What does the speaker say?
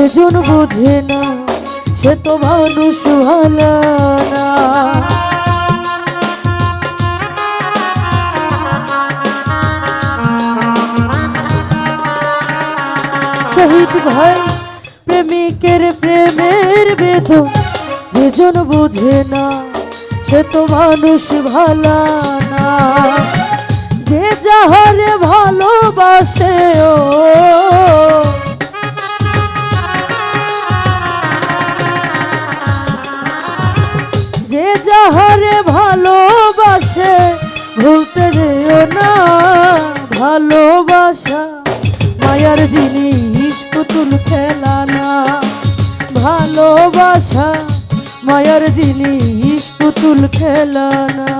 যেজন বোঝে না সে তো মানুষ ভালো না। শহীদ ভাই প্রেমিকের প্রেমের বেদন যেজন বোঝে না সে তো মানুষ ভালো না। যে যাহারে ভালোবাসে ও যে যাহারে ভালোবাসে ভুলতে যেও না। ভালোবাসা মায়ার জিনিস পুতুল খেলা না। ভালোবাসা মায়ার জিনিস পুতুল খেলা না।